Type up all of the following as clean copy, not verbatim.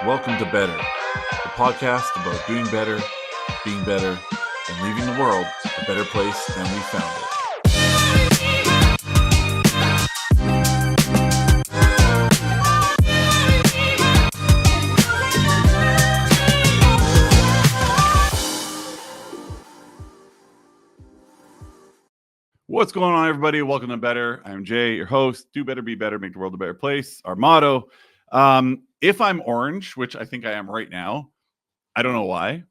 Welcome to Better, the podcast about doing better, being better, and leaving the world a better place than we found it. What's going on, everybody? Welcome to Better. I'm Jay, your host. Do better, be better, make the world a better place. Our motto. If I'm orange, which I think I am right now, I don't know why.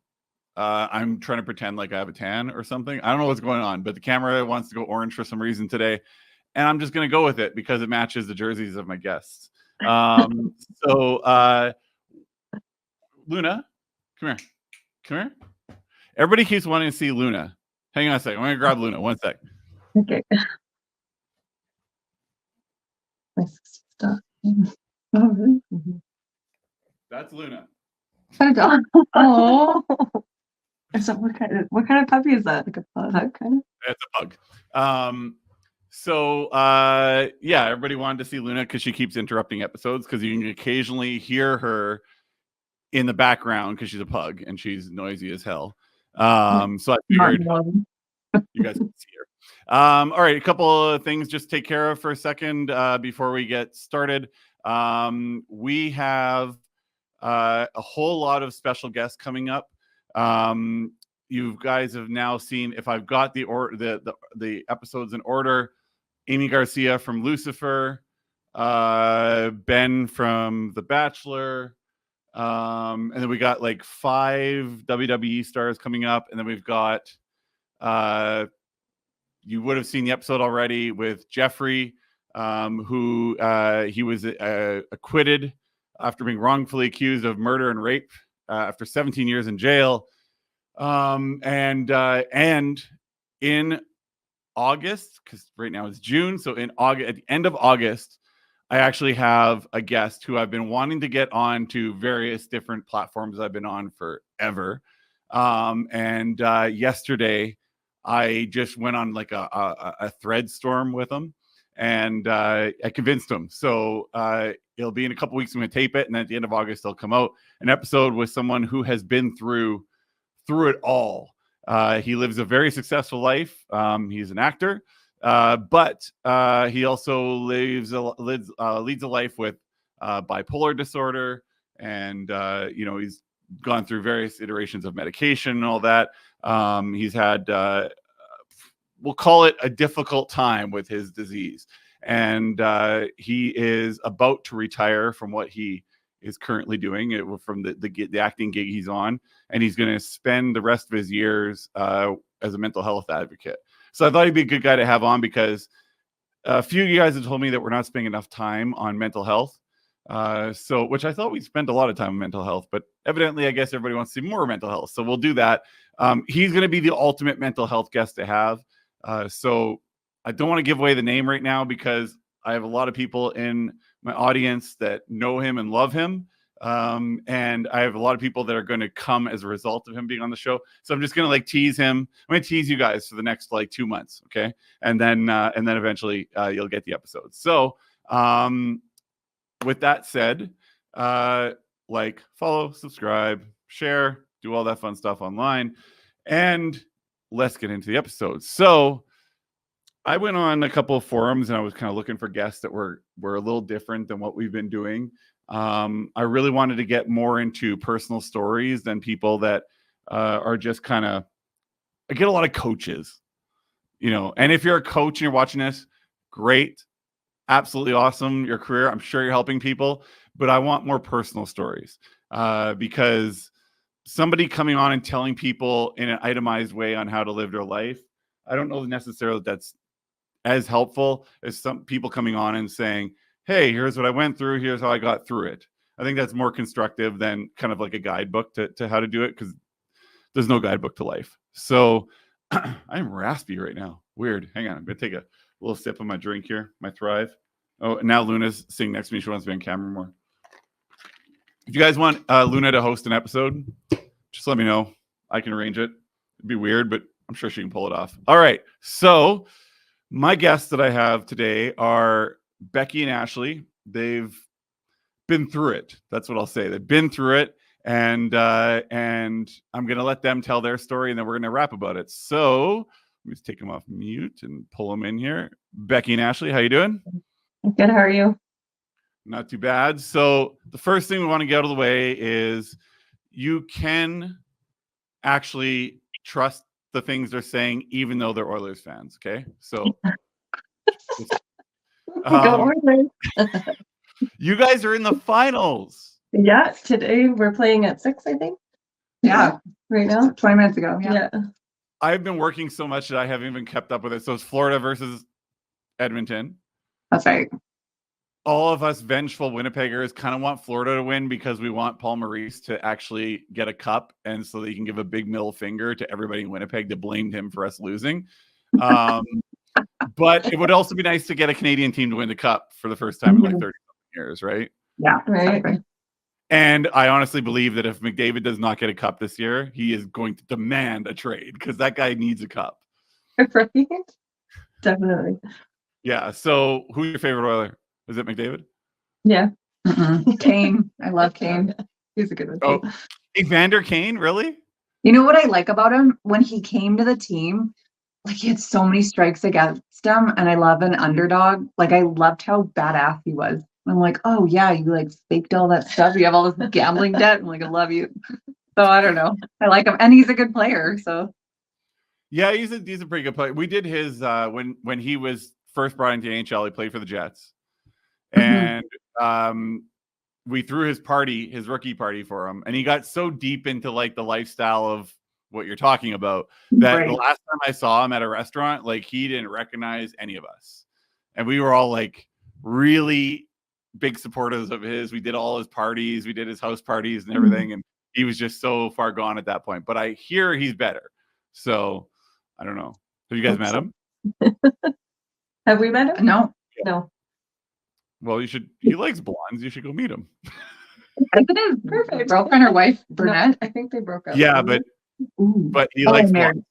I'm trying to pretend like I have a tan or something. I don't know what's going on, but the camera wants to go orange for some reason today. And I'm just going to go with it because it matches the jerseys of my guests. So, Luna, come here. Come here. Everybody keeps wanting to see Luna. Hang on a second. I'm going to grab Luna. One sec. Okay. Nice stuff. Oh, really? Mm-hmm. That's Luna. Oh. So what kind of puppy is that? Like a pug kind of? It's a pug. Yeah, everybody wanted to see Luna because she keeps interrupting episodes because you can occasionally hear her in the background because she's a pug and she's noisy as hell. So I figured you guys can see her. All right, a couple of things just take care of for a second before we get started. We have a whole lot of special guests coming up. You guys have now seen, if I've got the episodes in order, Amy Garcia from Lucifer, Ben from The Bachelor, and then we got like 5 WWE stars coming up, and then we've got you would have seen the episode already with Jeffrey, who he was acquitted after being wrongfully accused of murder and rape after 17 years in jail. And in August, because right now it's June, so in August, at the end of August, I actually have a guest who I've been wanting to get on to various different platforms I've been on forever. And yesterday, I just went on like a thread storm with him, and I convinced him. So it'll be in a couple weeks. I'm going to tape it, and then at the end of August, it'll come out an episode with someone who has been through it all. He lives a very successful life. He's an actor, but he also leads a life with bipolar disorder, and he's gone through various iterations of medication and all that. He's had, we'll call it a difficult time with his disease. And he is about to retire from what he is currently doing from the acting gig he's on. And he's going to spend the rest of his years as a mental health advocate. So I thought he'd be a good guy to have on because a few of you guys have told me that we're not spending enough time on mental health. Which I thought we spent a lot of time on mental health, but evidently I guess everybody wants to see more mental health. So we'll do that. He's going to be the ultimate mental health guest to have. So I don't want to give away the name right now because I have a lot of people in my audience that know him and love him. And I have a lot of people that are going to come as a result of him being on the show. So I'm just going to tease him. I'm going to tease you guys for the next 2 months. Okay. And then eventually you'll get the episodes. So, with that said, follow, subscribe, share, do all that fun stuff online, and let's get into the episode. So I went on a couple of forums and I was kind of looking for guests that were a little different than what we've been doing. I really wanted to get more into personal stories than people that are just kind of, I get a lot of coaches, and if you're a coach and you're watching this, great. Absolutely awesome, your career. I'm sure you're helping people, but I want more personal stories because somebody coming on and telling people in an itemized way on how to live their life, I don't know necessarily that's as helpful as some people coming on and saying, hey, here's what I went through. Here's how I got through it. I think that's more constructive than kind of like a guidebook to how to do it because there's no guidebook to life. So I'm raspy right now. Weird. Hang on. I'm going to take a little sip of my drink here, my Thrive. Oh, and now Luna's sitting next to me. She wants to be on camera more. If you guys want Luna to host an episode, just let me know. I can arrange it. It'd be weird, but I'm sure she can pull it off. All right. So my guests that I have today are Becky and Ashley. they've been through it. That's what I'll say. They've been through it, and I'm gonna let them tell their story, and then we're gonna rap about it. So let me just take them off mute and pull them in here. Becky and Ashley, how you doing? Good. How are you? Not too bad. So the first thing we want to get out of the way is you can actually trust the things they're saying, even though they're Oilers fans. Okay, so Go Oilers. you guys are in the finals. Yeah, today we're playing at 6, I think. Yeah, Right now. 20 minutes ago. Yeah. I've been working so much that I haven't even kept up with it. So it's Florida versus Edmonton. That's right. All of us vengeful Winnipeggers kind of want Florida to win because we want Paul Maurice to actually get a cup, and so that he can give a big middle finger to everybody in Winnipeg that blamed him for us losing. But it would also be nice to get a Canadian team to win the cup for the first time in like 30 years, right? Yeah, Right. exactly. And I honestly believe that if McDavid does not get a cup this year, he is going to demand a trade because that guy needs a cup. Right. Definitely. Yeah. So who's your favorite Oiler? Is it McDavid? Yeah. Kane. I love Kane. He's a good one. Oh, Evander Kane, really? You know what I like about him? When he came to the team, like he had so many strikes against him, and I love an underdog. Like I loved how badass he was. I'm like, oh yeah, you like faked all that stuff. You have all this gambling debt. I'm like, I love you. So I don't know. I like him, and he's a good player. So Yeah, he's a pretty good player. We did his when he was first brought into the NHL. He played for the Jets, and we threw his rookie party for him, and he got so deep into like the lifestyle of what you're talking about that Right. the last time I saw him at a restaurant, like he didn't recognize any of us, and we were all like really big supporters of his. We did all his parties, we did his house parties and everything, and he was just so far gone at that point. But I hear he's better, so I don't know. Have you guys met him? Have we met him? no, No. Well, you should. He likes blondes. You should go meet him. I think his Perfect. girlfriend or wife, No, brunette. I think they broke up. Yeah, but he likes blondes. married.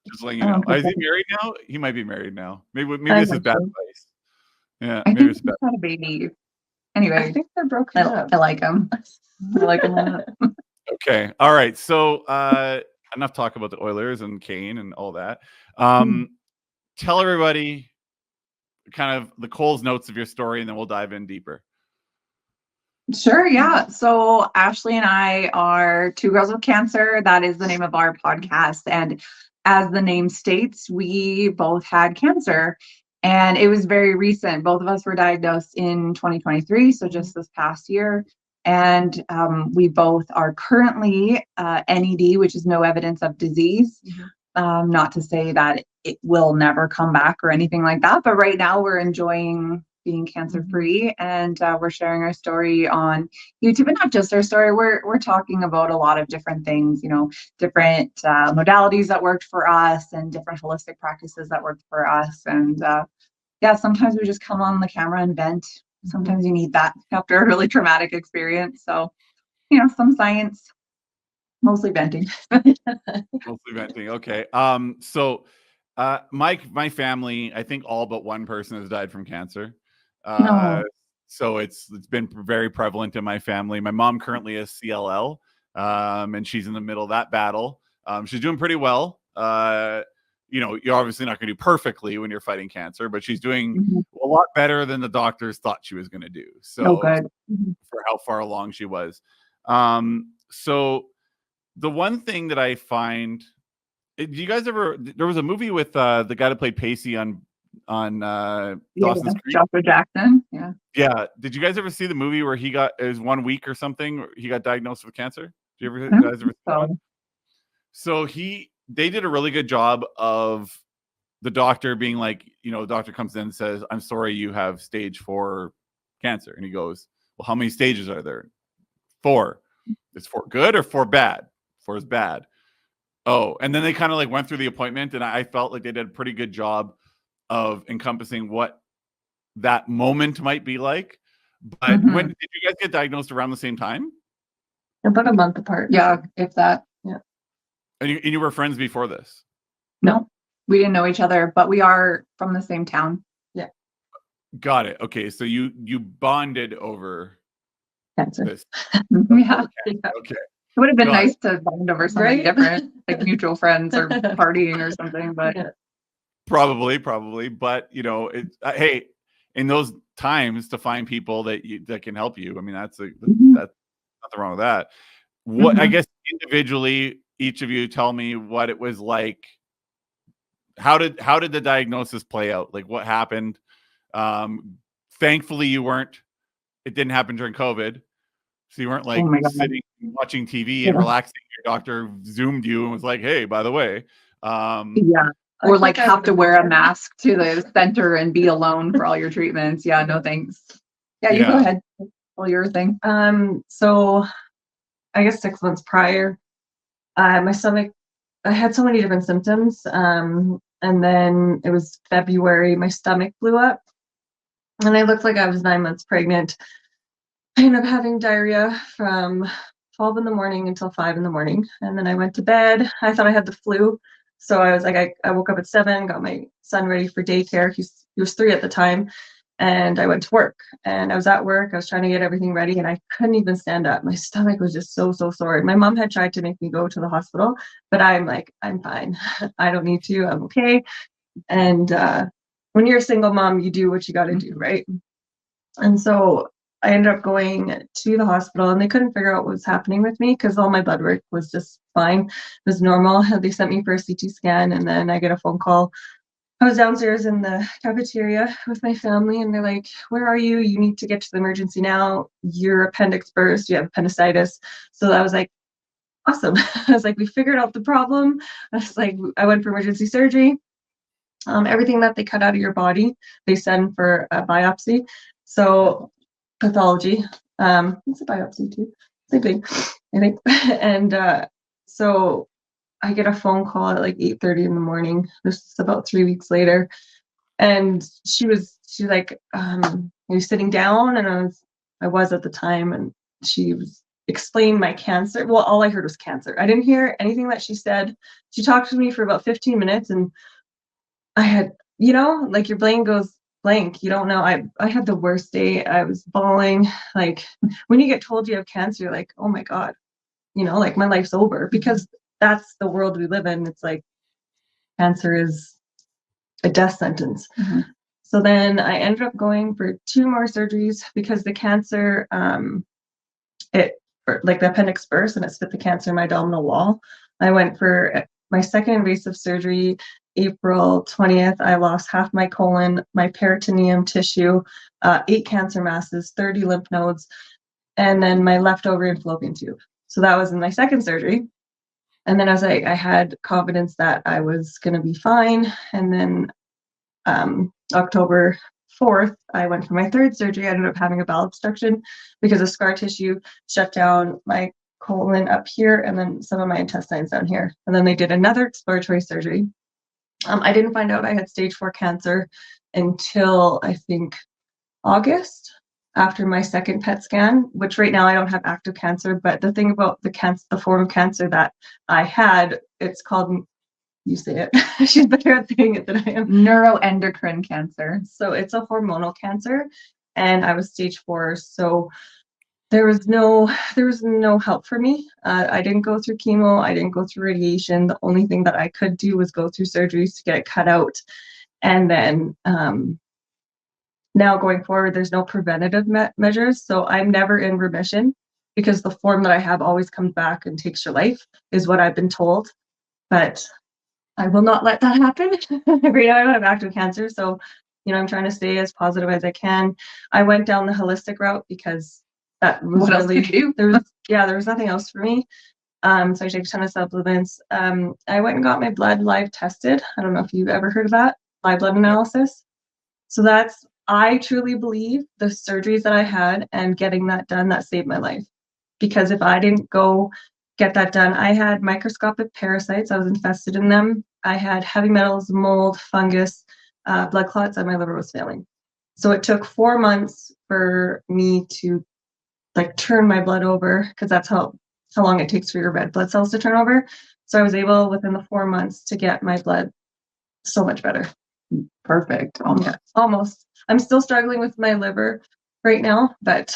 Just letting you know. okay. Is he married now? He might be married now. Maybe I this is think bad so. advice. Yeah, I maybe think it's he's bad. had a baby. I Anyway, think they're broken up. I like him. I like him a lot. Okay. All right. So enough talk about the Oilers and Kane and all that. Tell everybody kind of the Cole's notes of your story, and then we'll dive in deeper. Sure, yeah. So Ashley and I are Two Girls with Cancer. That is the name of our podcast. And as the name states, we both had cancer. And it was very recent. Both of us were diagnosed in 2023, so just this past year. And we both are currently NED, which is no evidence of disease. Not to say that it will never come back or anything like that, but right now we're enjoying being cancer free, and we're sharing our story on YouTube. And not just our story, we're talking about a lot of different things, different modalities that worked for us and different holistic practices that worked for us. And yeah, sometimes we just come on the camera and vent. Sometimes you need that after a really traumatic experience. So some science, mostly venting. Mostly venting. Okay. So my family, I think all but one person has died from cancer. No. So it's been very prevalent in my family. My mom currently has CLL, and she's in the middle of that battle. She's doing pretty well. You're obviously not going to do perfectly when you're fighting cancer, but she's doing a lot better than the doctors thought she was going to do. So good. for how far along she was. So the one thing that I find, did you guys ever? There was a movie with the guy that played Pacey on Dawson's Creek. Joshua Jackson. Yeah. Yeah. Did you guys ever see the movie where it was 1 week or something? He got diagnosed with cancer. Did you I don't guys ever see that one? So they did a really good job of the doctor being like, the doctor comes in and says, "I'm sorry, you have stage 4 cancer," and he goes, "Well, how many stages are there?" 4. Is 4 good or 4 bad? 4 is bad. Oh, and then they kind of like went through the appointment, and I felt like they did a pretty good job of encompassing what that moment might be like. But when did you guys get diagnosed around the same time? About a month apart. Yeah, if that. Yeah. And you were friends before this? No, we didn't know each other, but we are from the same town. Yeah. Got it. Okay, so you bonded over Cancer. this. Yeah. Okay, It would have been got nice to bond over something Right? different, like mutual friends or partying or something, but Yeah. probably, but hey, in those times to find people that can help you. I mean, that's Mhm. that's nothing wrong with that. What I Mhm. guess individually, each of you tell me what it was like. How did the diagnosis play out? Like what happened? Thankfully, it didn't happen during COVID. So you weren't Oh like my God. sitting and watching TV Yeah. and relaxing. Your doctor zoomed you and was like, "Hey, by the way." Yeah. I Or think like I have would to have wear a been- mask to the center and be alone for all your treatments. Yeah, no thanks. Yeah, you go Yeah. ahead. All your thing. So I guess 6 months prior, my stomach, I had so many different symptoms. And then it was February, my stomach blew up and I looked like I was 9 months pregnant. I ended up having diarrhea from 12 in the morning until 5 in the morning. And then I went to bed. I thought I had the flu. So I was like, I woke up at 7, got my son ready for daycare. He was 3 at the time. And I went to work and I was at work. I was trying to get everything ready and I couldn't even stand up. My stomach was just so sore. My mom had tried to make me go to the hospital, but I'm like, I'm fine. I don't need to. I'm okay. And when you're a single mom, you do what you got to do, right? And so I ended up going to the hospital and they couldn't figure out what was happening with me because all my blood work was just fine. It was normal. They sent me for a CT scan and then I get a phone call. I was downstairs in the cafeteria with my family and they're like, "Where are you? You need to get to the emergency now. Your appendix burst. You have appendicitis." So I was like, awesome. I was like, we figured out the problem. I was like, I went for emergency surgery. Everything that they cut out of your body, they send for a biopsy. So pathology, it's a biopsy too, same thing, I think. And so I get a phone call at like 8:30 in the morning. This is about 3 weeks later. And she's like, are you sitting down? And I was at the time. And she was explaining my cancer. Well, all I heard was cancer. I didn't hear anything that she said. She talked to me for about 15 minutes and I had, like your brain goes blank. You don't know. I had the worst day. I was bawling. Like when you get told you have cancer, you're like, oh my God, like my life's over because that's the world we live in. It's like cancer is a death sentence. Mhm. So then I ended up going for 2 more surgeries because the cancer, like the appendix burst and it spit the cancer in my abdominal wall. I went for my second invasive surgery, April 20th. I lost half my colon, my peritoneum tissue, 8 cancer masses, 30 lymph nodes, and then my leftover and fallopian tube. So that was in my second surgery. And then I had confidence that I was going to be fine. And then October 4th, I went for my third surgery. I ended up having a bowel obstruction because of scar tissue shut down my colon up here and then some of my intestines down here. And then they did another exploratory surgery. I didn't find out I had stage 4 cancer until I think August after my second PET scan, which right now I don't have active cancer. But the thing about the form of cancer that I had, it's called, you say it, she's better at saying it than I am. Neuroendocrine cancer. So it's a hormonal cancer and I was stage 4. So there was no help for me. I didn't go through chemo. I didn't go through radiation. The only thing that I could do was go through surgeries to get it cut out. And then now going forward, there's no preventative measures. So I'm never in remission because the form that I have always comes back and takes your life is what I've been told. But I will not let that happen. Right now I don't have active cancer. So, I'm trying to stay as positive as I can. I went down the holistic route because that was What else really, could you do? there was nothing else for me. So I take a ton of supplements. I went and got my blood live tested. I don't know if you've ever heard of that, live blood analysis. So I truly believe the surgeries that I had and getting that done, that saved my life. Because if I didn't go get that done, I had microscopic parasites. I was infested in them. I had heavy metals, mold, fungus, blood clots, and my liver was failing. So it took 4 months for me to turn my blood over because that's how long it takes for your red blood cells to turn over. So I was able within the 4 months to get my blood so much better. Perfect. Yeah, almost. I'm still struggling with my liver right now, but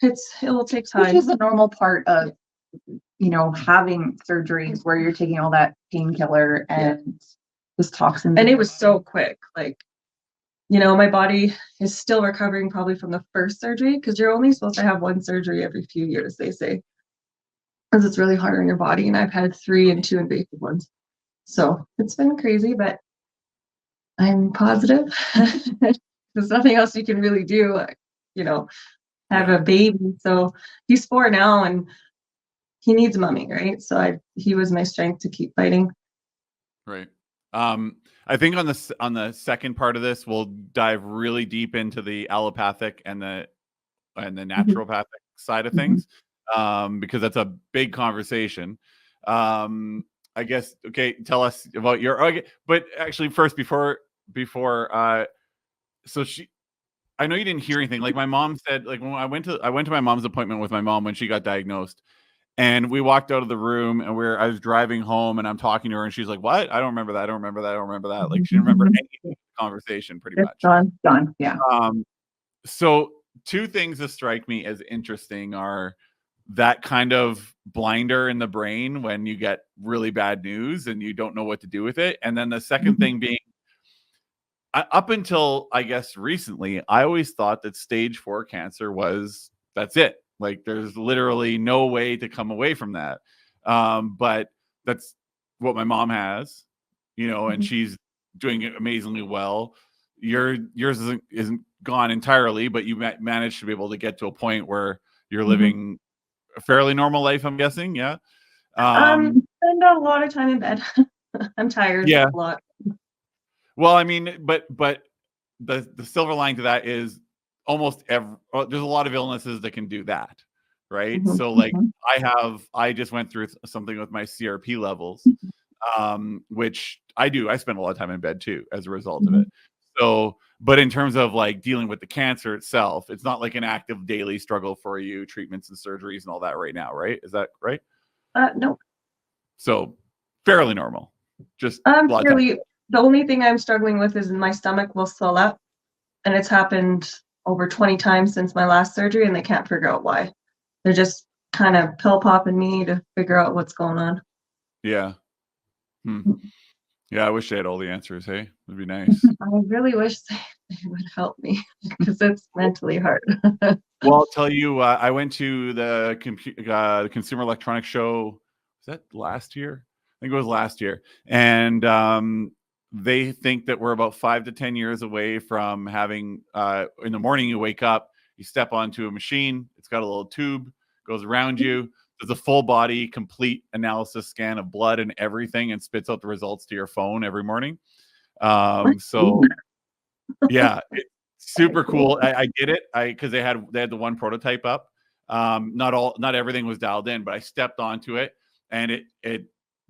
it will take Which time. is a normal part of, having surgeries where you're taking all that painkiller and this toxin. And it was so quick. Like, my body is still recovering probably from the first surgery, because you're only supposed to have one surgery every few years, they say, because it's really hard on your body. And I've had 3 and 2 invasive ones. So it's been crazy, but I'm positive. There's nothing else you can really do, have a baby. So he's 4 now and he needs mommy, right? So he was my strength to keep fighting. Right. I think on the second part of this, we'll dive really deep into the allopathic and the naturopathic side of things, because that's a big conversation. I guess. Okay, tell us about your. Okay, but actually, first before, so I know you didn't hear anything. Like my mom said, like when I went to my mom's appointment with my mom when she got diagnosed. And we walked out of the room and I was driving home and I'm talking to her and she's like, what? I don't remember that. I don't remember that. I don't remember that. Like she didn't remember anything in the conversation pretty It's much. done. Yeah. So 2 things that strike me as interesting are that kind of blinder in the brain when you get really bad news and you don't know what to do with it. And then the second thing being, up until I guess recently, I always thought that stage 4 cancer that's it. Like there's literally no way to come away from that. But that's what my mom has, and she's doing amazingly well. Yours isn't gone entirely, but you managed to be able to get to a point where you're living a fairly normal life, I'm guessing. Yeah. Spend a lot of time in bed. I'm tired a lot. Well, I mean, but the silver lining to that is there's a lot of illnesses that can do that, right? So like I just went through something with my CRP levels, which I spend a lot of time in bed too as a result of it. So, but in terms of like dealing with the cancer itself, it's not like an active daily struggle for you, treatments and surgeries and all that right now, right? Is that right? No. So fairly normal. Just really, the only thing I'm struggling with is my stomach will swell up, and it's happened over 20 times since my last surgery, and they can't figure out why. They're just kind of pill popping me to figure out what's going on. Yeah. Yeah, I wish they had all the answers. Hey, it'd be nice. I really wish they would help me because it's mentally hard. Well, I'll tell you, I went to the Consumer Electronics Show. Was that last year? I think it was last year. And they think that we're about 5 to 10 years away from having, in the morning you wake up, you step onto a machine. It's got a little tube, goes around you. There's a full body, complete analysis scan of blood and everything, and spits out the results to your phone every morning. So yeah, it's super cool. I get it. Because they had the one prototype up. Not everything was dialed in, but I stepped onto it and it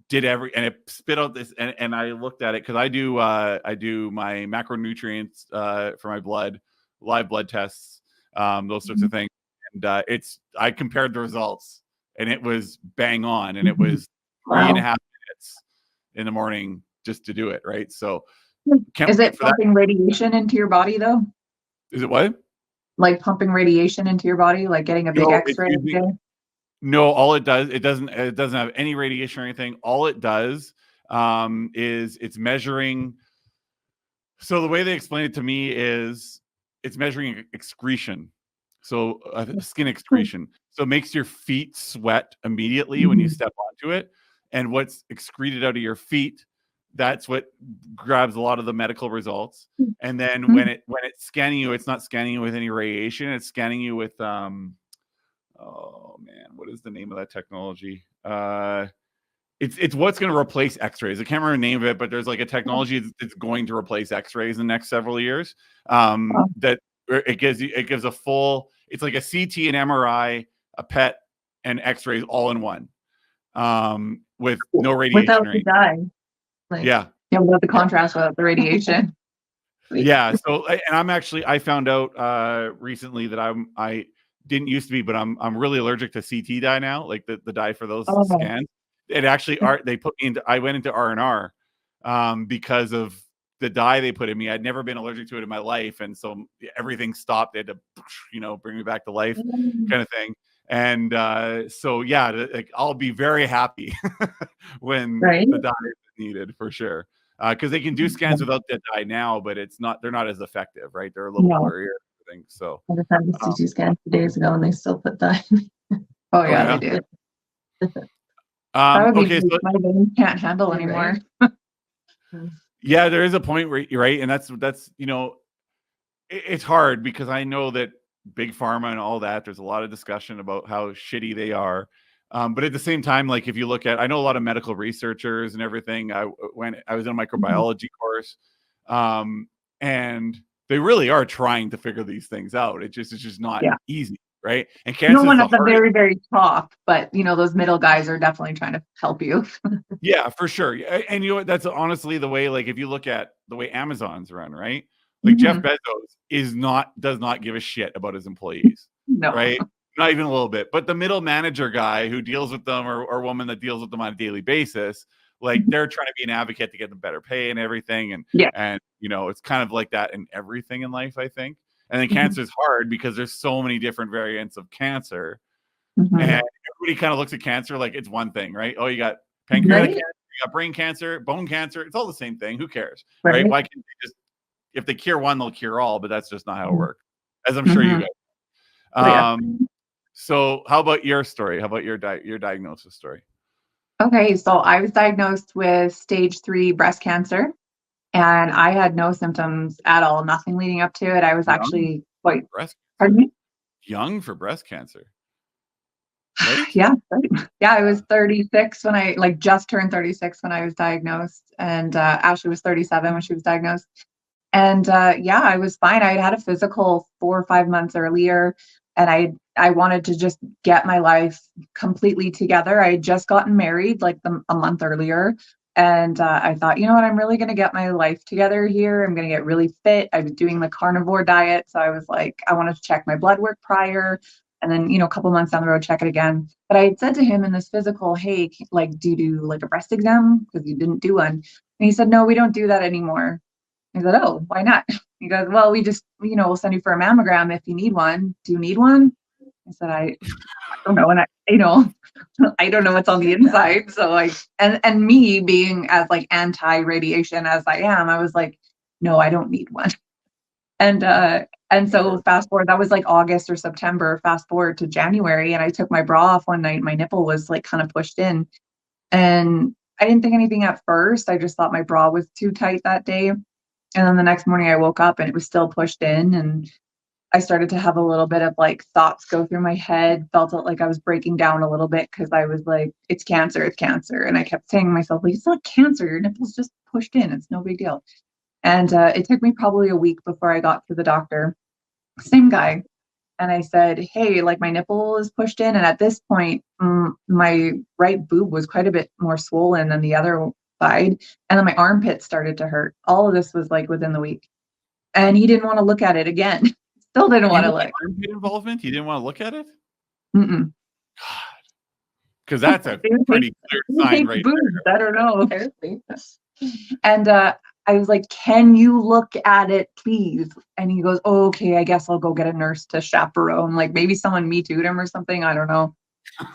did and it spit out this, and I looked at it because I do my macronutrients for my blood, live blood tests, those sorts of things. And I compared the results and it was bang on, and it was 3.5 minutes in the morning just to do it. Right. So is it pumping radiation into your body though? Is it what? Like pumping radiation into your body, like getting a big X-ray? No, all it does, it doesn't have any radiation or anything. All it does is it's measuring. So the way they explain it to me is it's measuring excretion. So skin excretion. So it makes your feet sweat immediately when you step onto it. And what's excreted out of your feet, that's what grabs a lot of the medical results. And then when it's scanning you, it's not scanning you with any radiation. It's scanning you with oh man, what is the name of that technology? It's what's going to replace X-rays. I can't remember the name of it, but there's like a technology that's going to replace X-rays in the next several years. That it gives a full. It's like a CT, an MRI, a PET, and X-rays all in one, with no radiation. Without the dye. Yeah, without the contrast, without the radiation. Yeah. So, and I found out recently that I didn't used to be, but I'm really allergic to CT dye now, like the dye for those scans. It actually they put me into. I went into R&R because of the dye they put in me. I'd never been allergic to it in my life, and so everything stopped. They had to, bring me back to life, kind of thing. And so yeah, like, I'll be very happy when Right. the dye is needed for sure, because they can do scans without the dye now, but they're not as effective, right? They're a little No. blurrier, I think. So I just had the CT scan 2 days ago, and they still put that. Oh yeah, yeah. they do. That would be Okay, so my veins can't handle anymore. yeah, there is a point where you're right, and that's it's hard because I know that big pharma and all that, there's a lot of discussion about how shitty they are. But at the same time, like if you look at, I know a lot of medical researchers and everything. When I was in a microbiology course, and they really are trying to figure these things out. It's just not easy, right? And cancer No one is at the very, very top, but those middle guys are definitely trying to help you. Yeah, for sure. And you know what? That's honestly the way, like if you look at the way Amazon's run, right? Like Jeff Bezos does not give a shit about his employees. No. Right? Not even a little bit. But the middle manager guy who deals with them or woman that deals with them on a daily basis, like they're trying to be an advocate to get them better pay and everything. And it's kind of like that in everything in life, I think. And then cancer is hard because there's so many different variants of cancer. And everybody kind of looks at cancer like it's one thing, right? Oh, you got pancreatic cancer, you got brain cancer, bone cancer. It's all the same thing. Who cares? Right? Why can't they just, if they cure one, they'll cure all, but that's just not how it works. As I'm sure you guys. So how about your story? How about your diagnosis story? Okay, so I was diagnosed with stage 3 breast cancer, and I had no symptoms at all, nothing leading up to it. I was actually quite pardon me? Young for breast cancer. Right? Yeah, I was 36 when I just turned 36 when I was diagnosed, and Ashley was 37 when she was diagnosed. And I was fine. I had a physical 4 or 5 months earlier, and I wanted to just get my life completely together. I had just gotten married a month earlier, and I thought, you know what, I'm really going to get my life together here. I'm going to get really fit. I was doing the carnivore diet, so I was like, I wanted to check my blood work prior, and then a couple months down the road, check it again. But I had said to him in this physical, hey, do you do a breast exam, because you didn't do one? And he said, no, we don't do that anymore. I said, oh, why not? He goes, well, we just, we'll send you for a mammogram if you need one. Do you need one? I said, I don't know. And I don't know what's on the inside. So and me being as anti-radiation as I am, I was like, no, I don't need one. And so fast forward, that was August or September, fast forward to January. And I took my bra off one night. My nipple was kind of pushed in, and I didn't think anything at first. I just thought my bra was too tight that day. And then the next morning I woke up and it was still pushed in, and I started to have a little bit of thoughts go through my head, felt like I was breaking down a little bit because I was like, it's cancer. And I kept saying to myself, it's not cancer. Your nipple's just pushed in. It's no big deal. And it took me probably a week before I got to the doctor. Same guy. And I said, hey, my nipple is pushed in. And at this point, my right boob was quite a bit more swollen than the other side. And then my armpit started to hurt. All of this was within the week. And he didn't want to look at it again. Still didn't want to look. Armpit involvement? He didn't want to look at it? Mm-mm. God. Because that's a pretty clear sign right there. I don't know. And I was like, can you look at it, please? And he goes, oh, okay, I guess I'll go get a nurse to chaperone. Maybe someone Me Too'd him or something. I don't know.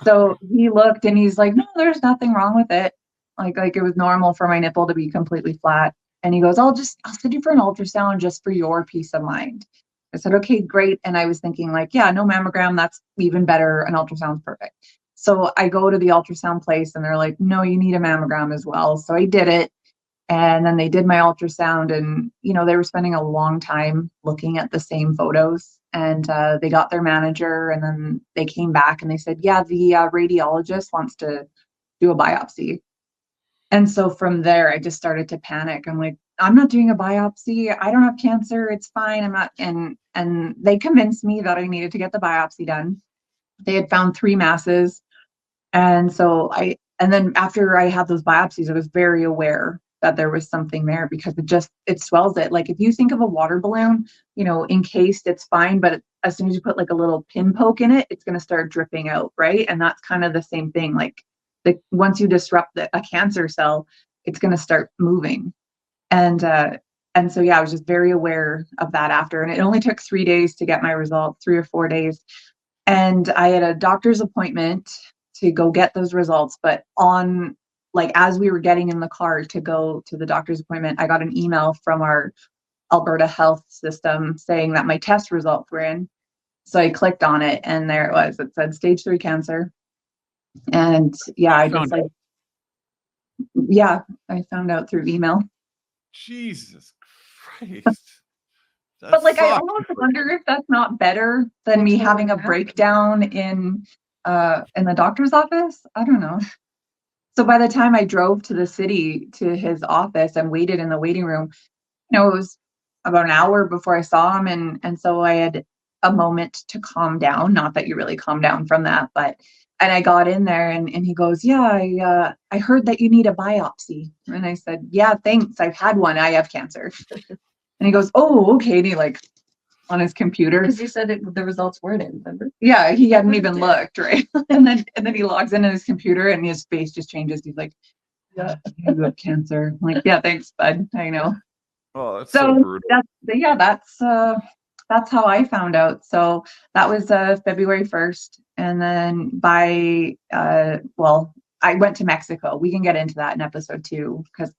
So he looked and he's like, no, there's nothing wrong with it. It was normal for my nipple to be completely flat. And he goes, I'll send you for an ultrasound just for your peace of mind. I said, okay, great. And I was thinking no mammogram, that's even better. An ultrasound's perfect. So I go to the ultrasound place and they're like, no, you need a mammogram as well. So I did it. And then they did my ultrasound, and, they were spending a long time looking at the same photos, and they got their manager, and then they came back and they said, yeah, the radiologist wants to do a biopsy. And so from there, I just started to panic. I'm like, I'm not doing a biopsy. I don't have cancer. It's fine. I'm not. And they convinced me that I needed to get the biopsy done. They had found 3 masses. And so and then after I had those biopsies, I was very aware that there was something there, because it swells it. If you think of a water balloon, encased, it's fine. But as soon as you put a little pin poke in it, it's going to start dripping out. Right. And that's kind of the same thing. Once you disrupt a cancer cell, it's going to start moving. And And so, yeah, I was just very aware of that after. And it only took 3 days to get my results, 3 or 4 days. And I had a doctor's appointment to go get those results. But on, like, as we were getting in the car to go to the doctor's appointment, I got an email from our Alberta health system saying that my test results were in. So I clicked on it and there it was. It said stage 3 cancer. And yeah, I just like, yeah, I found out through email. Jesus Christ. But like, I almost wonder if that's not better than me having a breakdown in the doctor's office. I don't know. So by the time I drove to the city to his office and waited in the waiting room, it was about an hour before I saw him. And so I had a moment to calm down. Not that you really calm down from that, but, and I got in there and he goes, yeah, I heard that you need a biopsy. And I said, yeah, thanks. I've had one. I have cancer. And he goes, oh, okay. And he like on his computer. Because he said the results weren't in, remember? Yeah, he hadn't even looked, right? And then he logs into his computer and his face just changes. He's like, yeah, you have cancer. I'm like, yeah, thanks, bud. I know. Oh, that's so brutal. That's how I found out. So that was February 1st. And then by I went to Mexico. We can get into that in episode 2 because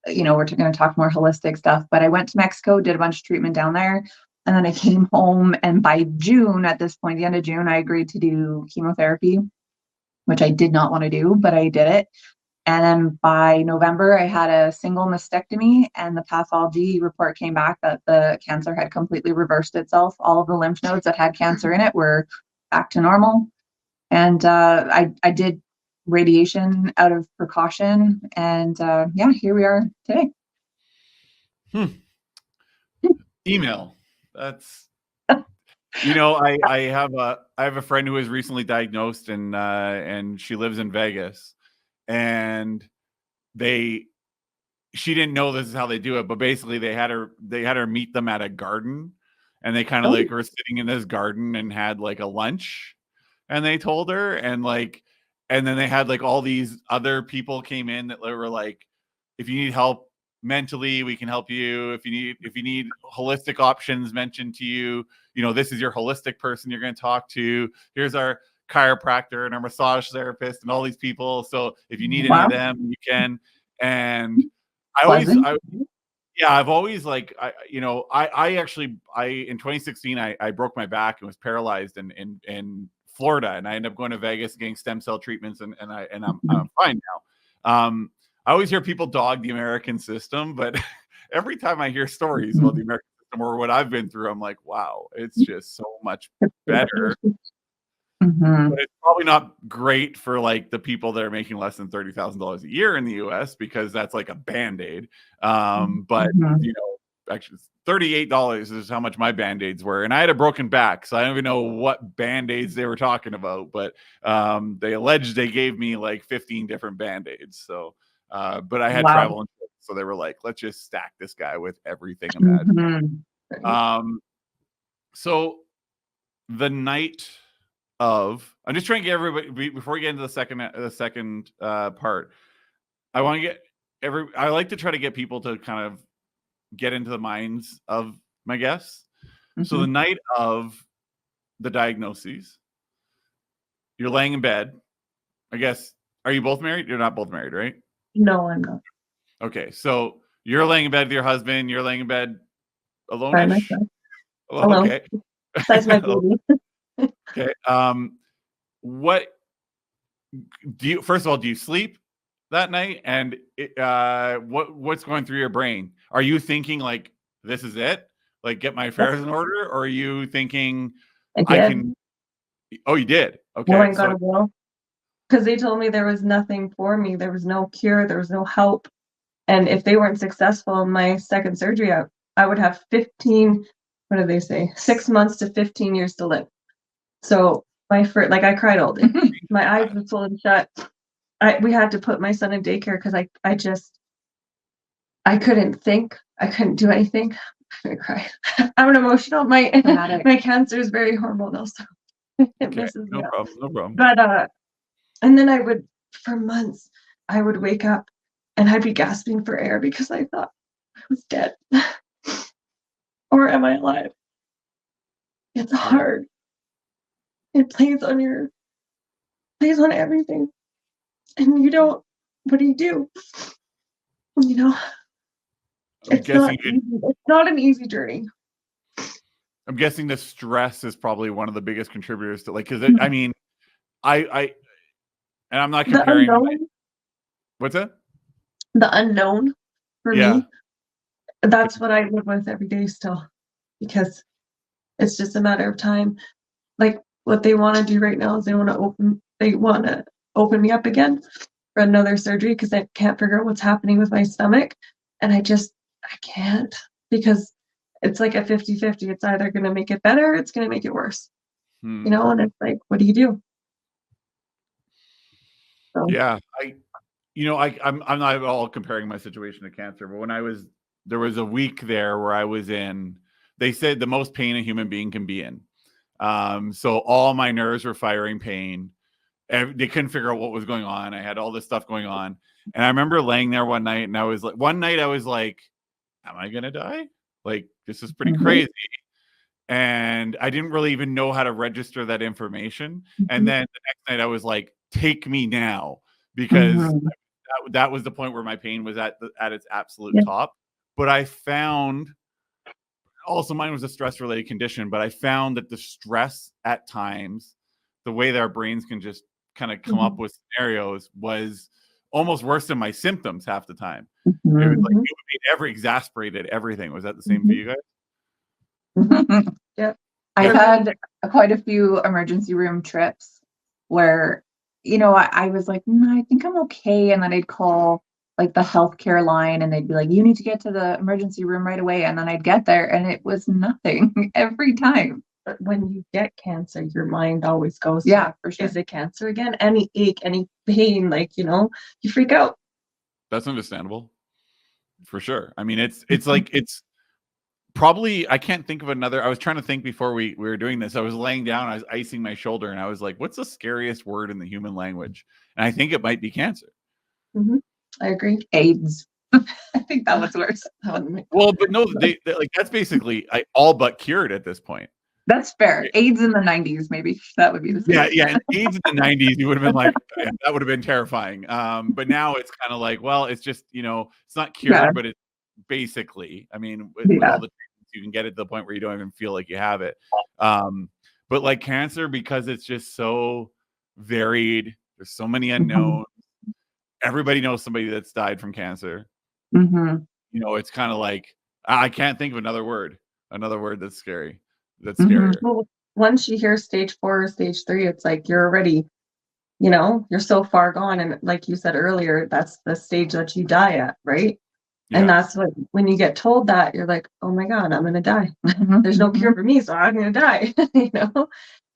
we're going to talk more holistic stuff. But I went to Mexico, did a bunch of treatment down there. And then I came home, and by June, at this point, the end of June, I agreed to do chemotherapy, which I did not want to do, but I did it. And then by November, I had a single mastectomy, and the pathology report came back that the cancer had completely reversed itself. All of the lymph nodes that had cancer in it were back to normal. And I did radiation out of precaution. And here we are today. Email. That's I have a friend who was recently diagnosed and she lives in Vegas, and she didn't know this is how they do it, but basically they had her meet them at a garden, and they kind of like were sitting in this garden and had like a lunch, and they told her, and then they had like all these other people came in that were like, if you need help mentally, we can help you. If you need holistic options mentioned to you, this is your holistic person you're going to talk to. Here's our chiropractor and our massage therapist and all these people. So if you need any of them, you can. And I've always like, in 2016, I broke my back and was paralyzed in Florida, and I ended up going to Vegas getting stem cell treatments, and I'm fine now. I always hear people dog the American system, but every time I hear stories about the American system or what I've been through, I'm like, wow, it's just so much better. But it's probably not great for like the people that are making less than $30,000 a year in the US, because that's like a Band-Aid. But actually $38 is how much my Band-Aids were. And I had a broken back, so I don't even know what Band-Aids they were talking about, but they alleged they gave me like 15 different Band-Aids. So but I had travel insurance, so they were like, let's just stack this guy with everything imaginable. So the night of, I'm just trying to get everybody, before we get into the second part, I like to try to get people to kind of get into the minds of my guests. So the night of the diagnoses, you're laying in bed. I guess, are you both married? You're not both married, right? No, I'm not. Okay, so you're laying in bed with your husband. You're laying in bed alone. By myself. Alone. Okay. Besides my baby. Okay. What do you? First of all, do you sleep that night? And what's going through your brain? Are you thinking like, this is it? Like, get my affairs in order? Or are you thinking I did. Oh, you did. Okay. No, I got a will. Because they told me there was nothing for me. There was no cure. There was no help. And if they weren't successful in my second surgery, I would have 15, what do they say? 6 months to 15 years to live. So I cried all day. My eyes were swollen shut. We had to put my son in daycare because I couldn't think. I couldn't do anything. I'm gonna cry. I'm an emotional. My cancer is very hormonal, so it messes me up. No problem. But and then for months, I would wake up and I'd be gasping for air because I thought who's dead? Or am I alive? It's hard. It plays on everything. And you don't, what do you do? You know, I'm it's not guessing easy. It's not an easy journey. I'm guessing the stress is probably one of the biggest contributors to like, because I mean, I and I'm not The comparing. unknown, What's that? the unknown for Yeah. me, that's what I live with every day still, because it's just a matter of time. Like what they want to do right now is they want to open me up again for another surgery because I can't figure out what's happening with my stomach. And I can't, because it's like a 50-50. It's either going to make it better or it's going to make it worse. You know, and it's like, what do you do? So. Yeah. I'm not at all comparing my situation to cancer, but there was a week there where I was in, they said the most pain a human being can be in. So all my nerves were firing pain. They couldn't figure out what was going on. I had all this stuff going on. And I remember laying there one night and I was like, am I going to die? Like, this is pretty crazy. And I didn't really even know how to register that information. And then the next night I was like, take me now, because that was the point where my pain was at its absolute top. But I found also mine was a stress related condition, but I found that the stress at times, the way that our brains can just kind of come up with scenarios, was almost worse than my symptoms half the time. It was like it exasperated everything. Was that the same for you guys? Yeah. I've had quite a few emergency room trips where, I was like, I think I'm okay. And then I'd call like the healthcare line and they'd be like, you need to get to the emergency room right away. And then I'd get there and it was nothing every time. But when you get cancer, your mind always goes, for sure. Is it cancer again? Any ache, any pain, you freak out. That's understandable. For sure. I mean, it's like, it's probably, I can't think of another. I was trying to think before we were doing this. I was laying down, I was icing my shoulder, and I was like, what's the scariest word in the human language? And I think it might be cancer. I agree. AIDS. I think that was worse. Well, but no, they like, that's basically all but cured at this point. That's fair. AIDS in the 90s, maybe that would be the same. Yeah. And AIDS in the 90s, you would have been like, that would have been terrifying. But now it's kind of like, well, it's just, it's not cured, but it's basically, I mean, with all the treatments, you can get it to the point where you don't even feel like you have it. But like cancer, because it's just so varied, there's so many unknowns. Everybody knows somebody that's died from cancer. It's kind of like, I can't think of another word that's scary. That's scarier. Well, once you hear stage 4 or stage 3, it's like you're already, you're so far gone. And like you said earlier, that's the stage that you die at, right? Yeah. And that's when you get told that, you're like, oh my God, I'm going to die. There's no cure for me, so I'm going to die,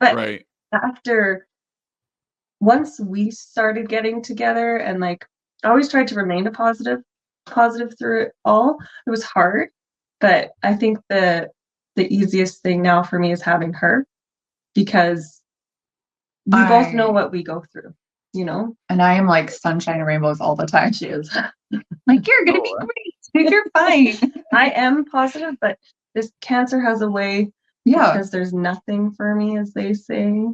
But once we started getting together and I always tried to remain positive through it all. It was hard, but I think the easiest thing now for me is having her, because we both know what we go through, And I am like sunshine and rainbows all the time. She is like, you're gonna be great. You're fine. I am positive, but this cancer has a way, because there's nothing for me, as they say.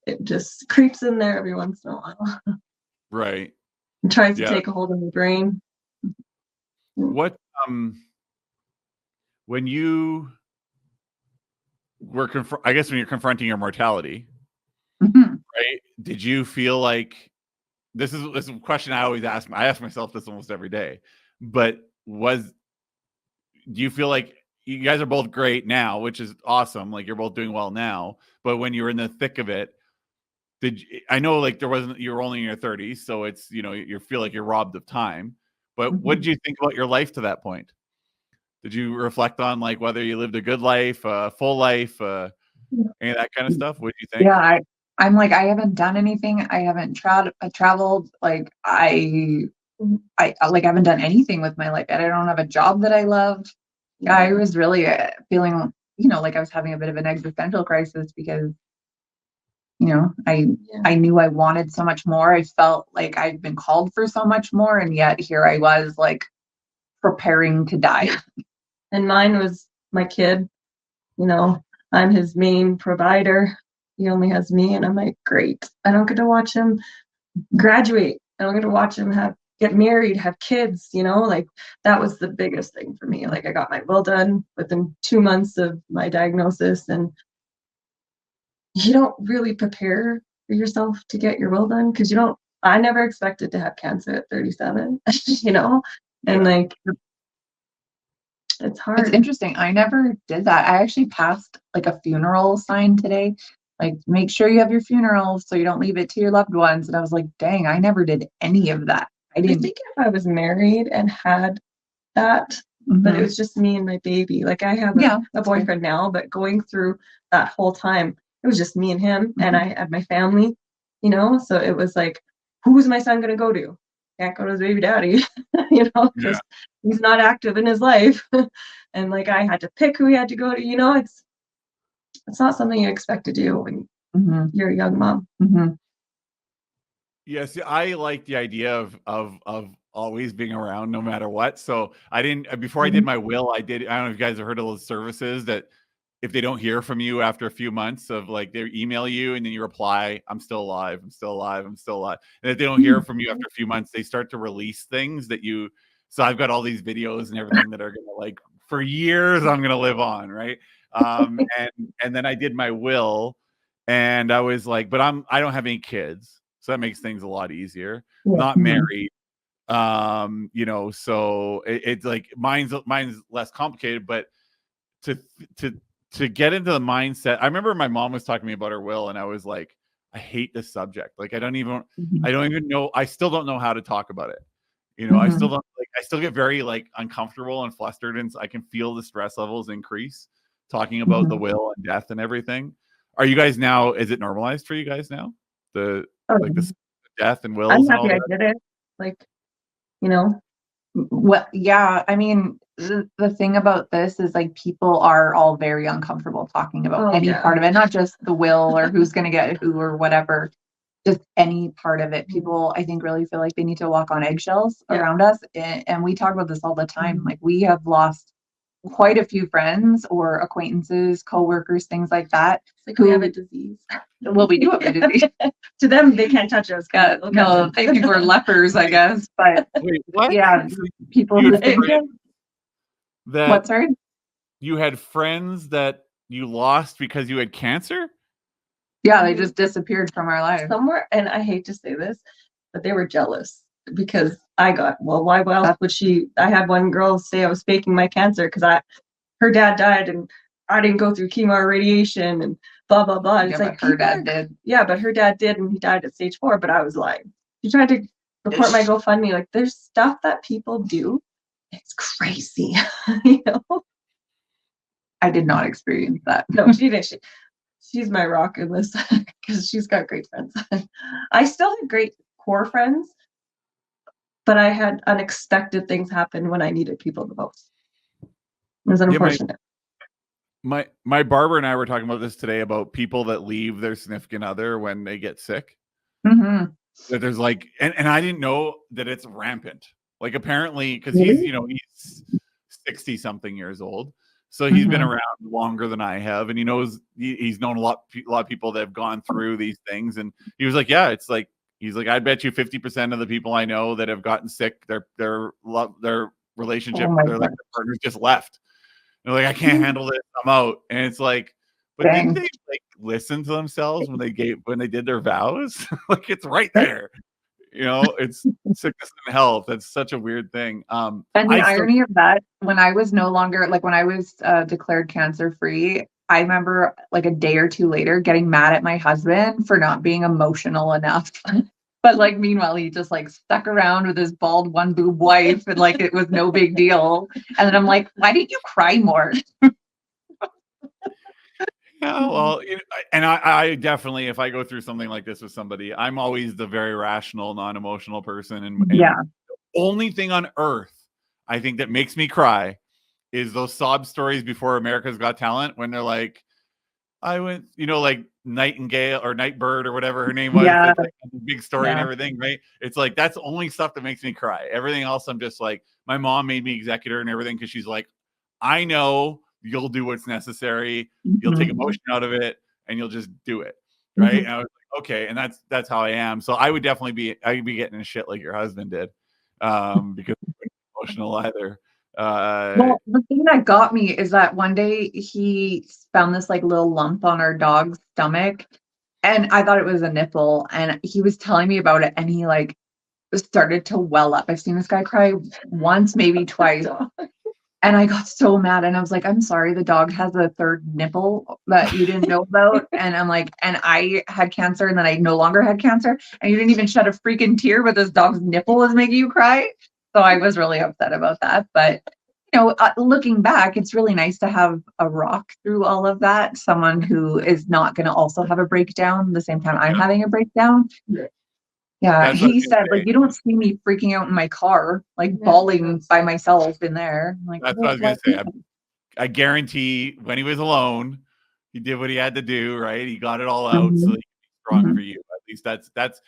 It just creeps in there every once in a while. Right. It tries to take a hold of my brain. What when you were I guess when you're confronting your mortality, right? Did you feel like, this is a question I always ask. I ask myself this almost every day, but do you feel like you guys are both great now, which is awesome? Like, you're both doing well now, but when you were in the thick of it, I know like you were only in your 30s, so it's, you feel like you're robbed of time, but what did you think about your life to that point? Did you reflect on like whether you lived a good life, a full life, any of that kind of stuff? What do you think? Yeah, I'm like, I haven't done anything. I haven't traveled. Like I haven't done anything with my life. And I don't have a job that I love. Yeah, I was really feeling, like I was having a bit of an existential crisis, because, I knew I wanted so much more. I felt like I'd been called for so much more. And yet here I was like preparing to die. And mine was my kid. You know, I'm his main provider. He only has me, and I'm like, great. I don't get to watch him graduate. I don't get to watch him get married, have kids, you know, like that was the biggest thing for me. Like I got my will done within 2 months of my diagnosis, and you don't really prepare for yourself to get your will done because I never expected to have cancer at 37, you know, and like it's hard. It's interesting. I never did that. I actually passed like a funeral sign today. Like, make sure you have your funeral so you don't leave it to your loved ones. And I was like, dang, I never did any of that. I think if I was married and had that, but it was just me and my baby. Like I have a boyfriend now, but going through that whole time, it was just me and him, and I had my family, you know. So it was like, who's my son gonna go to? Can't go to his baby daddy, you know, because he's not active in his life. And like I had to pick who he had to go to, you know. It's not something you expect to do when you're a young mom. Yes, I like the idea of always being around no matter what. So I didn't before I did my will, I don't know if you guys have heard of those services that if they don't hear from you after a few months of like they email you and then you reply, I'm still alive, I'm still alive, I'm still alive. And if they don't hear from you after a few months, they start to release things that so I've got all these videos and everything that are gonna like for years I'm gonna live on, right? And then I did my will and I was like, but I don't have any kids. So that makes things a lot easier. Not married. You know, so it's like mine's less complicated, but to get into the mindset, I remember my mom was talking to me about her will, and I was like, I hate this subject. Like I don't even know. I still don't know how to talk about it. You know, I still get very like uncomfortable and flustered, and I can feel the stress levels increase talking about the will and death and everything. Are you guys now? Is it normalized for you guys now? The death and wills. I'm happy I did it. Like, you know. Well, yeah. I mean, the thing about this is like people are all very uncomfortable talking about any part of it, not just the will or who's going to get who or whatever. Just any part of it. People, I think, really feel like they need to walk on eggshells around us, and we talk about this all the time. Like we have lost quite a few friends or acquaintances, coworkers, things like that. Like who have a disease. Well, we do have a disease. To them, they can't touch us. No, they think we're lepers, I guess. But wait, what? Yeah, people who think that. What? Sorry. You had friends that you lost because you had cancer? Yeah, they just disappeared from our lives. Somewhere, and I hate to say this, but they were jealous because I got, well, why else would she? I had one girl say I was faking my cancer because her dad died and I didn't go through chemo or radiation and blah, blah, blah. It's like her dad did. Yeah, but her dad did, and he died at stage 4, but I was lying. She tried to report my GoFundMe. Like, there's stuff that people do. It's crazy, you know? I did not experience that. No, she didn't. She's my rock in this because she's got great friends. I still have great core friends, but I had unexpected things happen when I needed people the most. It was unfortunate. My barber and I were talking about this today about people that leave their significant other when they get sick. That there's like, and I didn't know that it's rampant. Like apparently, because he's 60 something years old. So he's been around longer than I have, and he knows he's known a lot of people that have gone through these things. And he was like, "Yeah, it's like he's like, I bet you 50% of the people I know that have gotten sick, their relationship, their partners just left. They're like, I can't handle this, I'm out." And it's like, but didn't they like listen to themselves when they did their vows? Like it's right there. You know, it's sickness and health. That's such a weird thing. And the irony of that, when I was when I was declared cancer free, I remember like a day or two later getting mad at my husband for not being emotional enough. But like meanwhile, he just like stuck around with his bald one boob wife and like it was no big deal. And then I'm like, why didn't you cry more? Yeah, well, and I definitely, if I go through something like this with somebody, I'm always the very rational, non-emotional person. And the only thing on earth I think that makes me cry is those sob stories before America's Got Talent when they're like, I went, like Nightingale or Nightbird or whatever her name was. Yeah. It's like a big story and Yeah. everything, right? It's like that's the only stuff that makes me cry. Everything else, I'm just like, my mom made me executor and everything because she's like, I know you'll do what's necessary. You'll take emotion out of it and you'll just do it, right? And I was like, okay, and that's how I am. So I'd be getting a shit like your husband did, because I'm not emotional either. Well, the thing that got me is that one day he found this like little lump on our dog's stomach, and I thought it was a nipple, and he was telling me about it, and he like started to well up. I've seen this guy cry once, maybe twice. And I got so mad, and I was like, I'm sorry, the dog has a third nipple that you didn't know about. And I'm like, and I had cancer, and then I no longer had cancer, and you didn't even shed a freaking tear, but this dog's nipple is making you cry. So I was really upset about that. But looking back, it's really nice to have a rock through all of that. Someone who is not going to also have a breakdown the same time I'm having a breakdown. Yeah, he said, like, you don't see me freaking out in my car, like bawling by myself in there. I'm like, that's what I was gonna say. I guarantee when he was alone, he did what he had to do, right? He got it all out so that he could be strong for you. At least that's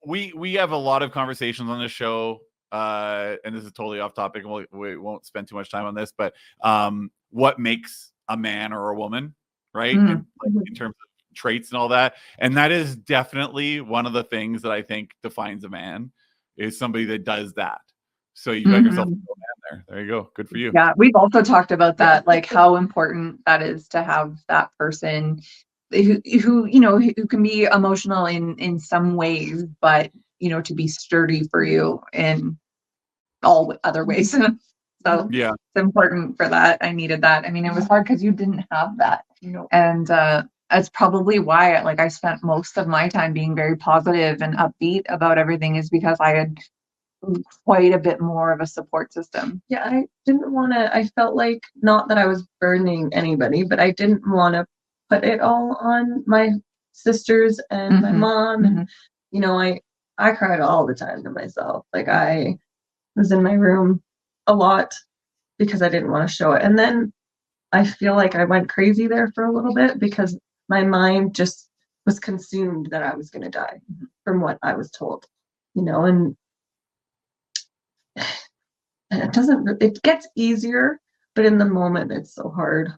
we have a lot of conversations on this show, and this is totally off topic, and we won't spend too much time on this, but what makes a man or a woman, right? And like, in terms of traits and all that, and that is definitely one of the things that I think defines a man, is somebody that does that. So you got yourself a man there. There you go. Good for you. Yeah, we've also talked about that, like how important that is to have that person who can be emotional in some ways, but to be sturdy for you in all other ways. So Yeah, it's important for that. I needed that. I mean, it was hard because you didn't have that, and that's probably why I spent most of my time being very positive and upbeat about everything, is because I had quite a bit more of a support system. Yeah, I didn't want to, I felt like, not that I was burdening anybody, but I didn't want to put it all on my sisters and my mom. And, I cried all the time to myself. Like, I was in my room a lot because I didn't want to show it. And then I feel like I went crazy there for a little bit because my mind just was consumed that I was going to die from what I was told, and it gets easier, but in the moment it's so hard.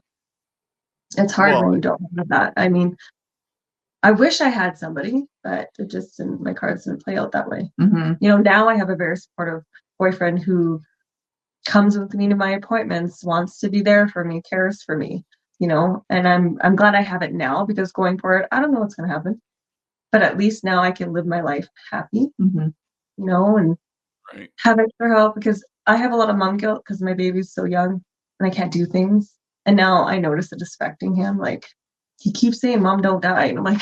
It's hard when you don't have that. I mean, I wish I had somebody, but it just didn't, my cards didn't play out that way. Now I have a very supportive boyfriend who comes with me to my appointments, wants to be there for me, cares for me, and I'm glad I have it now, because going forward, I don't know what's going to happen, but at least now I can live my life happy, and have extra help, because I have a lot of mom guilt because my baby's so young and I can't do things. And now I notice it is affecting him. Like, he keeps saying, "Mom, don't die." And I'm like,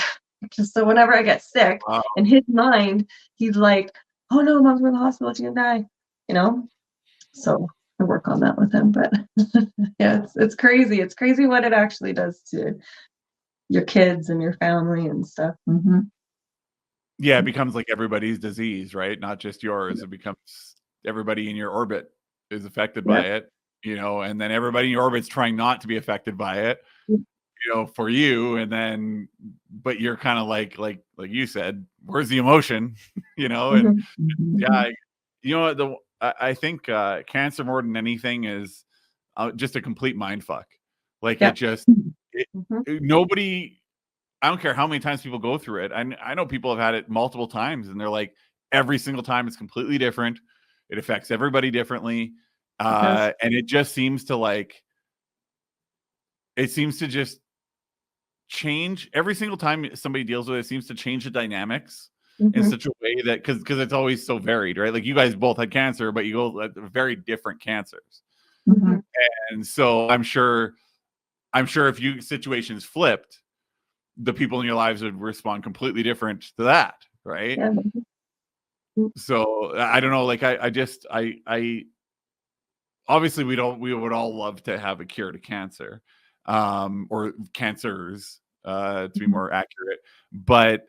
so whenever I get sick, in his mind, he's like, "Oh no, Mom's going to the hospital, she's gonna die." So I work on that with him. But yeah, it's crazy. It's crazy what it actually does to your kids and your family and stuff. Yeah, it becomes like everybody's disease, right? Not just yours. It becomes everybody in your orbit is affected by it, and then everybody in your orbit's trying not to be affected by it, for you. And then, but you're kind of like you said, where's the emotion, and yeah, I think cancer more than anything is just a complete mind fuck. Like, nobody, I don't care how many times people go through it. I know people have had it multiple times, and they're like, every single time it's completely different. It affects everybody differently. And it just seems to just change every single time somebody deals with it. It seems to change the dynamics in such a way that, because it's always so varied, right? Like, you guys both had cancer, but you go at very different cancers. And so I'm sure if situations flipped, the people in your lives would respond completely different to that, right? So I don't know, like, I obviously we would all love to have a cure to cancer, or cancers, to be more accurate, but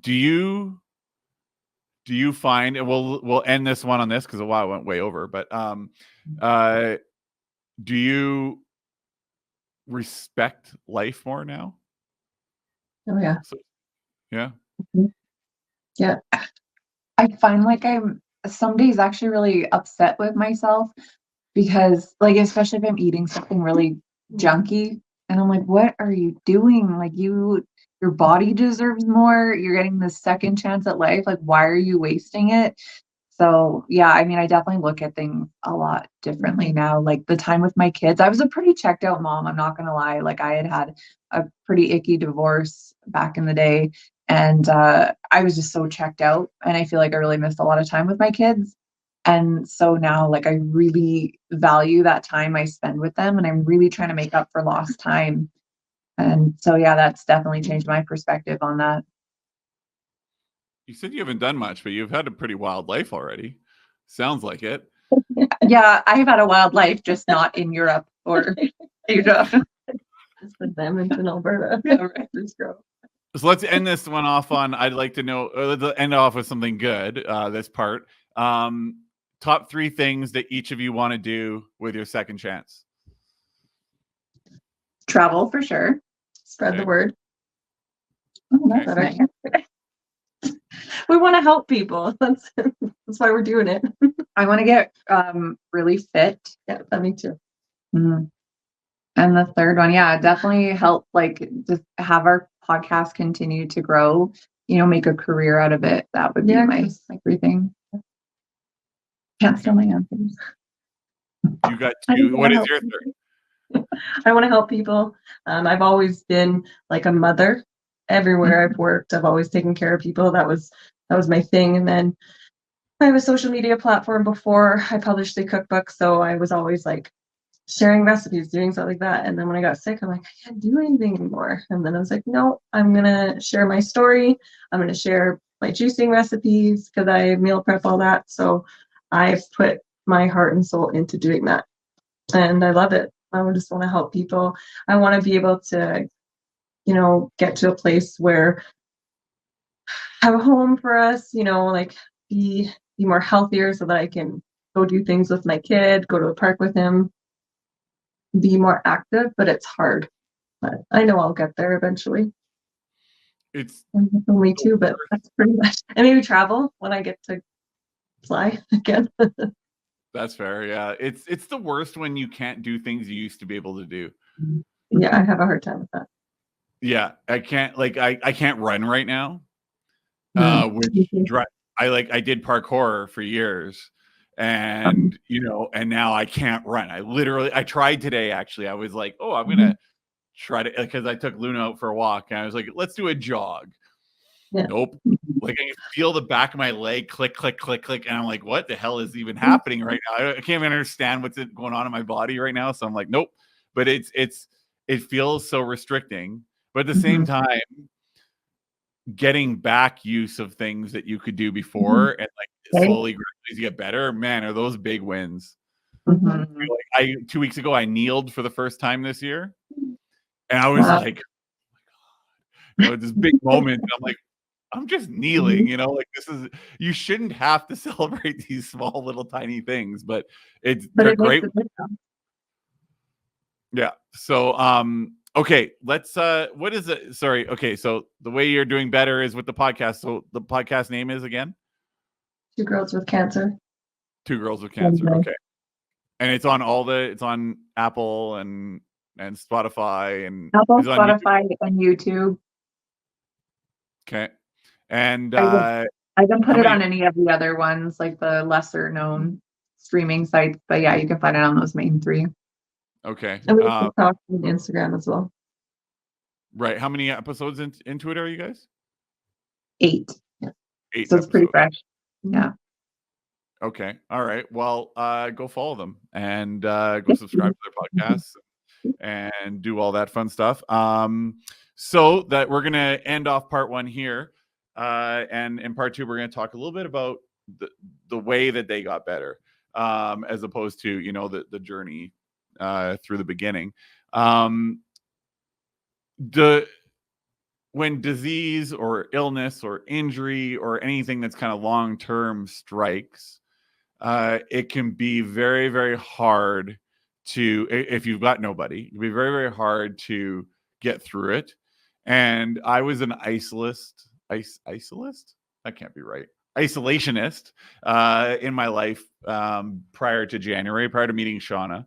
do you find, and we'll end this one on this because a while went way over, but do you respect life more now. Oh yeah. So, yeah. Yeah. I find like I'm some days actually really upset with myself because like especially if I'm eating something really junky and I'm like, what are you doing? Like your body deserves more. You're getting the second chance at life. Like, why are you wasting it? So yeah, I mean, I definitely look at things a lot differently now. Like the time with my kids, I was a pretty checked out mom. I'm not gonna lie. Like I had a pretty icky divorce back in the day, and I was just so checked out. And I feel like I really missed a lot of time with my kids. And so now, like, I really value that time I spend with them, and I'm really trying to make up for lost time. And so, yeah, that's definitely changed my perspective on that. You said you haven't done much, but you've had a pretty wild life already. Sounds like it. Yeah, I've had a wild life, just not in Europe or Asia. It's the Edmonton in Alberta. Yeah, right. So let's end this one off on. I'd like to know. Let's end off with something good. This part. Top 3 things that each of you want to do with your second chance. Travel for sure. Spread the Okay. word. Oh, that's Okay. nice. We want to help people. That's why we're doing it. I want to get really fit. Yeah, me too. Mhm. And the third one, yeah, definitely help like just have our podcast continue to grow, make a career out of it. That would be my everything. Can't steal my answers. You got 2. What is your third? I want to help people. I've always been like a mother everywhere I've worked. I've always taken care of people. That was my thing. And then I have a social media platform before I published the cookbook. So I was always like sharing recipes, doing stuff like that. And then when I got sick, I'm like, I can't do anything anymore. And then I was like, no, I'm going to share my story. I'm going to share my juicing recipes because I meal prep all that. So I've put my heart and soul into doing that. And I love it. I just want to help people. I want to be able to, get to a place where have a home for us, like be more healthier so that I can go do things with my kid, go to a park with him, be more active, but it's hard. But I know I'll get there eventually. It's only 2, but that's pretty much. And maybe travel when I get to fly again. That's fair. Yeah, it's the worst when you can't do things you used to be able to do. Yeah, I have a hard time with that. Yeah, I can't I can't run right now. Which I did parkour for years, and and now I can't run. I tried today actually. I was like, oh, I'm gonna try to, because I took Luna out for a walk and I was like, let's do a jog. Yeah. Nope. Like I can feel the back of my leg click, click, click, click, and I'm like, what the hell is even happening right now? I can't even understand what's going on in my body right now. So I'm like, nope. But it feels so restricting. But at the same time, getting back use of things that you could do before and like slowly gradually as you get better, man, are those big wins. Like 2 weeks ago, I kneeled for the first time this year, and I was like, oh my God, this big moment. And I'm like, I'm just kneeling, like you shouldn't have to celebrate these small little tiny things, but they're great. Yeah. So, okay, let's, what is it? Sorry. Okay. So the way you're doing better is with the podcast. So the podcast name is again? 2 Girls with Cancer. 2 Girls with Cancer. Okay. And it's on it's on Apple and Spotify and Apple, Spotify, and YouTube. Okay. And I haven't put it on any of the other ones, like the lesser known streaming sites, but yeah, you can find it on those main 3. Okay. And we can talk on Instagram as well. Right. How many episodes into it are you guys? 8. Yeah. 8 so it's pretty fresh. Yeah. Okay. All right. Well, go follow them and go subscribe to their podcasts and do all that fun stuff. So that we're gonna end off part 1 here, and in part 2 we're gonna talk a little bit about the way that they got better, as opposed to the journey through the beginning. When disease or illness or injury or anything that's kind of long-term strikes, it can be very, very hard if you've got nobody, it'd be very, very hard to get through it. And I was an isolationist. That can't be right. Isolationist in my life prior to January, prior to meeting Shauna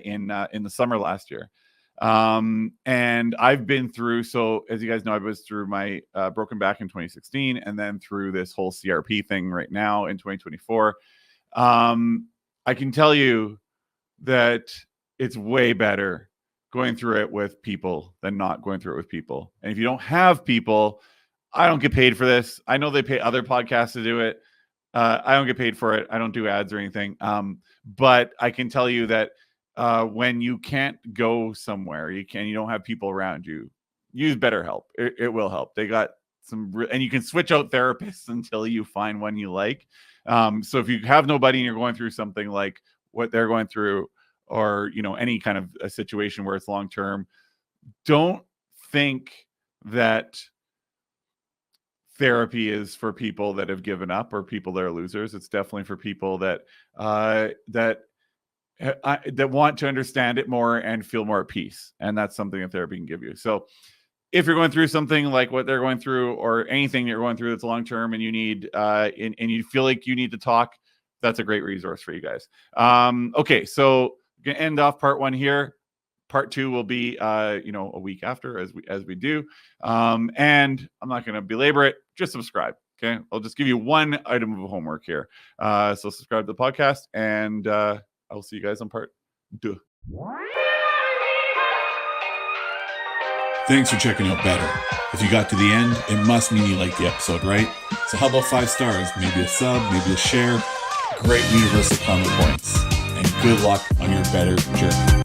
in the summer last year. And I've been through, so as you guys know, I was through my broken back in 2016 and then through this whole CRP thing right now in 2024. I can tell you that it's way better going through it with people than not going through it with people. And if you don't have people, I don't get paid for this. I know they pay other podcasts to do it. I don't get paid for it. I don't do ads or anything. But I can tell you that when you can't go somewhere, you don't have people around you, use BetterHelp. It will help. They got and you can switch out therapists until you find one you like. So if you have nobody and you're going through something like what they're going through, or any kind of a situation where it's long term, don't think that therapy is for people that have given up or people that are losers. It's definitely for people that want to understand it more and feel more at peace. And that's something that therapy can give you. So if you're going through something like what they're going through, or anything you're going through that's long term, and you need and you feel like you need to talk, that's a great resource for you guys. Okay, so we're gonna end off part 1 here. Part 2 will be a week after, as we do. And I'm not going to belabor it. Just subscribe. Okay, I'll just give you one item of homework here. So subscribe to the podcast, and I'll see you guys on part 2. Thanks for checking out Better. If you got to the end, it must mean you liked the episode, right? So how about 5 stars, maybe a sub, maybe a share. Great universal comment points. And good luck on your better journey.